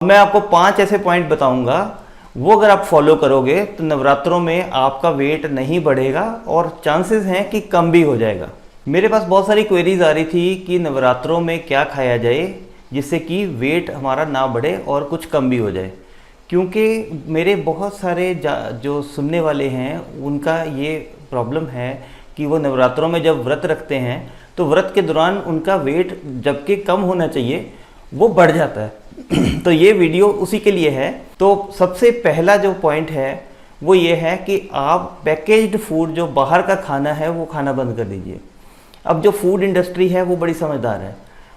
मैं आपको 5 ऐसे पॉइंट बताऊंगा, वो अगर आप फॉलो करोगे तो नवरात्रों में आपका वेट नहीं बढ़ेगा और चांसेस हैं कि कम भी हो जाएगा। मेरे पास बहुत सारी क्वेरीज आ रही थी कि नवरात्रों में क्या खाया जाए जिससे कि वेट हमारा ना बढ़े और कुछ कम भी हो जाए। क्योंकि मेरे बहुत सारे जो सुनने वाले हैं उनका ये प्रॉब्लम है कि वो नवरात्रों में जब व्रत रखते हैं तो व्रत के दौरान उनका वेट जबकि कम होना चाहिए वो बढ़ जाता है। तो ये वीडियो उसी के लिए है। तो सबसे पहला जो पॉइंट है वो ये है कि आप पैकेज्ड फूड जो बाहर का खाना है वो खाना बंद कर दीजिए। अब जो फूड इंडस्ट्री है वो बड़ी समझदार है,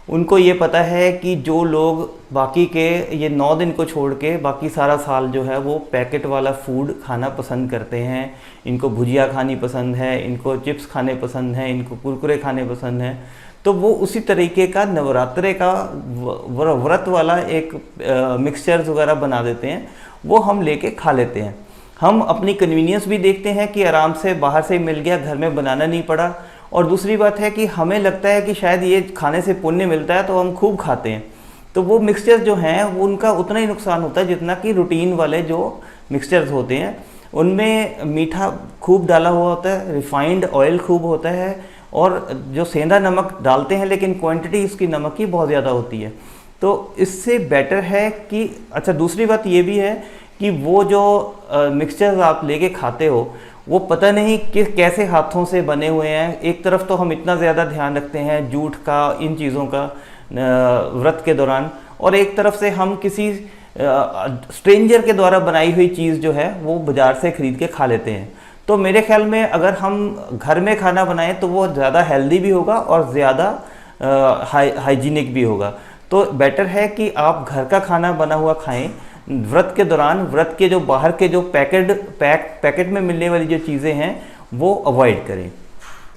उनको ये पता है कि जो लोग बाकी के ये 9 दिन को छोड़ के बाकी सारा साल जो है वो पैकेट वाला फूड खाना पसंद करते हैं, इनको भुजिया खानी पसंद है, इनको चिप्स खाने पसंद हैं, इनको कुरकुरे खाने पसंद हैं, तो वो उसी तरीके का नवरात्रे का व्रत वाला एक मिक्सचर्स वगैरह बना देते हैं, वो हम लेके खा लेते हैं। हम अपनी कन्वीनियंस भी देखते हैं कि आराम से बाहर से मिल गया, घर में बनाना नहीं पड़ा। और दूसरी बात है कि हमें लगता है कि शायद ये खाने से पुण्य मिलता है तो हम खूब खाते हैं। तो वो मिक्सचर्स जो हैं वो उनका उतना ही नुकसान होता है जितना कि रूटीन वाले जो मिक्सचर्स होते हैं उनमें मीठा खूब डाला हुआ होता है, रिफाइंड ऑयल खूब होता है और जो सेंधा नमक डालते हैं लेकिन क्वांटिटी उसकी नमक की बहुत ज़्यादा होती है। तो इससे बेटर है कि अच्छा, दूसरी बात ये भी है कि वो जो मिक्सचर्स आप लेके खाते हो वो पता नहीं कि कैसे हाथों से बने हुए हैं। एक तरफ तो हम इतना ज़्यादा ध्यान रखते हैं जूठ का, इन चीज़ों का व्रत के दौरान, और एक तरफ से हम किसी स्ट्रेंजर के द्वारा बनाई हुई चीज़ जो है वो बाज़ार से ख़रीद के खा लेते हैं। तो मेरे ख्याल में अगर हम घर में खाना बनाएं तो वो ज़्यादा हेल्दी भी होगा और ज़्यादा हाइजीनिक भी होगा। तो बेटर है कि आप घर का खाना बना हुआ खाएं व्रत के दौरान। व्रत के जो बाहर के जो पैकेट में मिलने वाली जो चीज़ें हैं वो अवॉइड करें।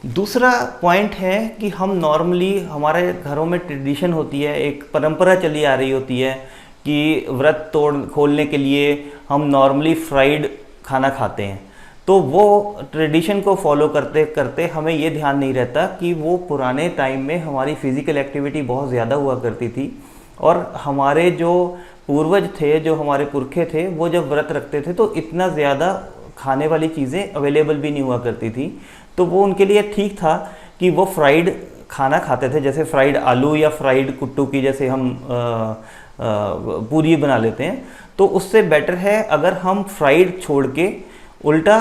दूसरा पॉइंट है कि हम नॉर्मली हमारे घरों में ट्रेडिशन होती है, एक परंपरा चली आ रही होती है कि व्रत खोलने के लिए हम नॉर्मली फ्राइड खाना खाते हैं। तो वो ट्रेडिशन को फॉलो करते करते हमें ये ध्यान नहीं रहता कि वो पुराने टाइम में हमारी फ़िज़िकल एक्टिविटी बहुत ज़्यादा हुआ करती थी और हमारे जो पूर्वज थे, जो हमारे पुरखे थे, वो जब व्रत रखते थे तो इतना ज़्यादा खाने वाली चीज़ें अवेलेबल भी नहीं हुआ करती थी। तो वो उनके लिए ठीक था कि वो फ्राइड खाना खाते थे, जैसे फ्राइड आलू या फ्राइड कुट्टू की जैसे हम पूरी बना लेते हैं। तो उससे बेटर है अगर हम फ्राइड छोड़ के उल्टा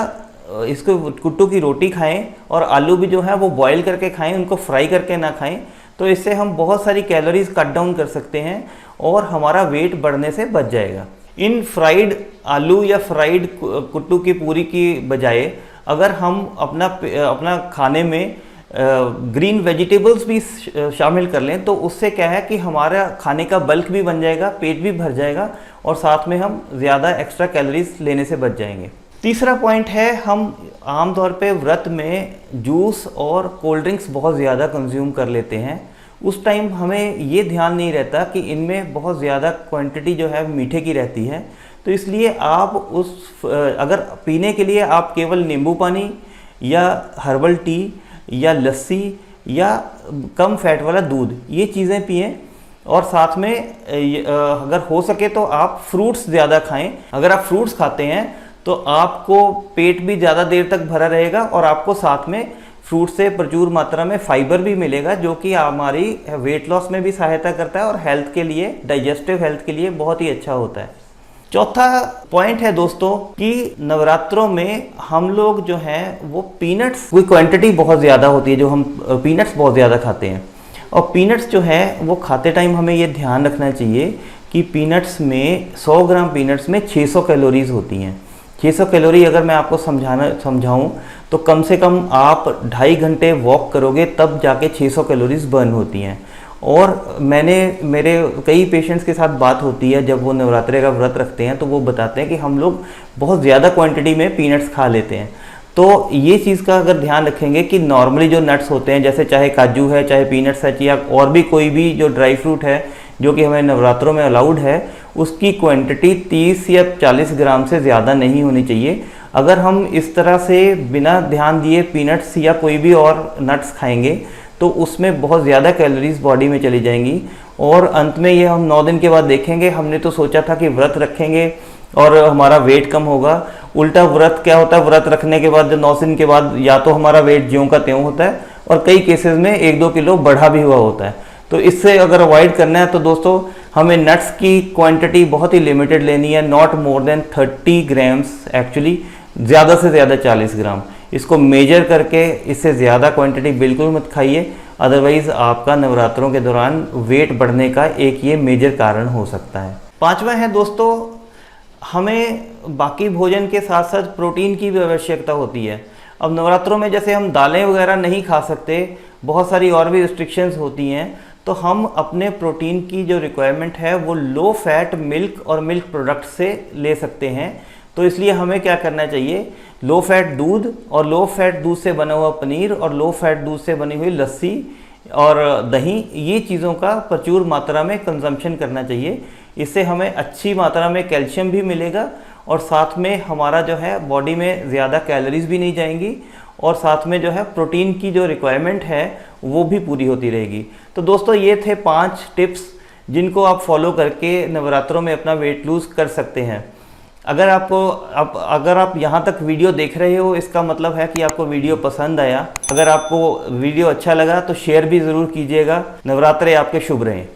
इसको कुट्टू की रोटी खाएं और आलू भी जो है वो बॉईल करके खाएं, उनको फ्राई करके ना खाएं। तो इससे हम बहुत सारी कैलोरीज कट डाउन कर सकते हैं और हमारा वेट बढ़ने से बच जाएगा। इन फ्राइड आलू या फ्राइड कुट्टू की पूरी की बजाय अगर हम अपना खाने में ग्रीन वेजिटेबल्स भी शामिल कर लें तो उससे क्या है कि हमारा खाने का बल्क भी बन जाएगा, पेट भी भर जाएगा और साथ में हम ज़्यादा एक्स्ट्रा कैलोरीज लेने से बच जाएंगे। तीसरा पॉइंट है, हम आमतौर पे व्रत में जूस और कोल्ड ड्रिंक्स बहुत ज़्यादा कंज्यूम कर लेते हैं। उस टाइम हमें ये ध्यान नहीं रहता कि इनमें बहुत ज़्यादा क्वांटिटी जो है मीठे की रहती है। तो इसलिए आप अगर पीने के लिए आप केवल नींबू पानी या हर्बल टी या लस्सी या कम फैट वाला दूध, ये चीज़ें पिएं और साथ में अगर हो सके तो आप फ्रूट्स ज़्यादा खाएं। अगर आप फ्रूट्स खाते हैं तो आपको पेट भी ज़्यादा देर तक भरा रहेगा और आपको साथ में फ्रूट से प्रचुर मात्रा में फाइबर भी मिलेगा जो कि हमारी वेट लॉस में भी सहायता करता है और हेल्थ के लिए, डाइजेस्टिव हेल्थ के लिए बहुत ही अच्छा होता है। चौथा पॉइंट है दोस्तों कि नवरात्रों में हम लोग जो हैं वो पीनट्स की क्वांटिटी बहुत ज़्यादा होती है, जो हम पीनट्स बहुत ज़्यादा खाते हैं। और पीनट्स जो है वो खाते टाइम हमें ये ध्यान रखना चाहिए कि पीनट्स में 100 ग्राम पीनट्स में 600 कैलोरीज होती हैं। 600 कैलोरी अगर मैं आपको समझाऊं तो कम से कम आप 2.5 घंटे वॉक करोगे तब जाके 600 कैलोरीज बर्न होती हैं। और मेरे कई पेशेंट्स के साथ बात होती है जब वो नवरात्रे का व्रत रखते हैं तो वो बताते हैं कि हम लोग बहुत ज़्यादा क्वांटिटी में पीनट्स खा लेते हैं। तो ये चीज़ का अगर ध्यान रखेंगे कि नॉर्मली जो नट्स होते हैं, जैसे चाहे काजू है, चाहे पीनट्स है, या और भी कोई भी जो ड्राई फ्रूट है जो कि हमें नवरात्रों में अलाउड है, उसकी क्वांटिटी 30 या 40 ग्राम से ज़्यादा नहीं होनी चाहिए। अगर हम इस तरह से बिना ध्यान दिए पीनट्स या कोई भी और नट्स खाएंगे तो उसमें बहुत ज़्यादा कैलोरीज बॉडी में चली जाएंगी और अंत में ये हम 9 दिन के बाद देखेंगे। हमने तो सोचा था कि व्रत रखेंगे और हमारा वेट कम होगा, उल्टा व्रत क्या होता है, व्रत रखने के बाद 9 दिन के बाद या तो हमारा वेट ज्यों का त्यों होता है और कई केसेस में 1-2 किलो बढ़ा भी हुआ होता है। तो इससे अगर अवॉइड करना है तो दोस्तों हमें नट्स की क्वांटिटी बहुत ही लिमिटेड लेनी है, not more than 30 grams, actually ज़्यादा से ज़्यादा 40 ग्राम। इसको मेजर करके इससे ज़्यादा क्वांटिटी बिल्कुल मत खाइए, अदरवाइज़ आपका नवरात्रों के दौरान वेट बढ़ने का एक ये मेजर कारण हो सकता है। 5वां है दोस्तों, हमें बाकी भोजन के साथ साथ प्रोटीन की भी आवश्यकता होती है। अब नवरात्रों में जैसे हम दालें वगैरह नहीं खा सकते, बहुत सारी और भी रिस्ट्रिक्शंस होती हैं, तो हम अपने प्रोटीन की जो रिक्वायरमेंट है वो लो फैट मिल्क और मिल्क प्रोडक्ट से ले सकते हैं। तो इसलिए हमें क्या करना चाहिए, लो फैट दूध और लो फैट दूध से बना हुआ पनीर और लो फैट दूध से बनी हुई लस्सी और दही, ये चीज़ों का प्रचुर मात्रा में कंजम्पशन करना चाहिए। इससे हमें अच्छी मात्रा में कैल्शियम भी मिलेगा और साथ में हमारा जो है बॉडी में ज़्यादा कैलोरीज भी नहीं जाएंगी और साथ में जो है प्रोटीन की जो रिक्वायरमेंट है वो भी पूरी होती रहेगी। तो दोस्तों ये थे 5 टिप्स जिनको आप फॉलो करके नवरात्रों में अपना वेट लूज़ कर सकते हैं। अगर आप यहाँ तक वीडियो देख रहे हो, इसका मतलब है कि आपको वीडियो पसंद आया। अगर आपको वीडियो अच्छा लगा तो शेयर भी ज़रूर कीजिएगा। नवरात्रे आपके शुभ रहें।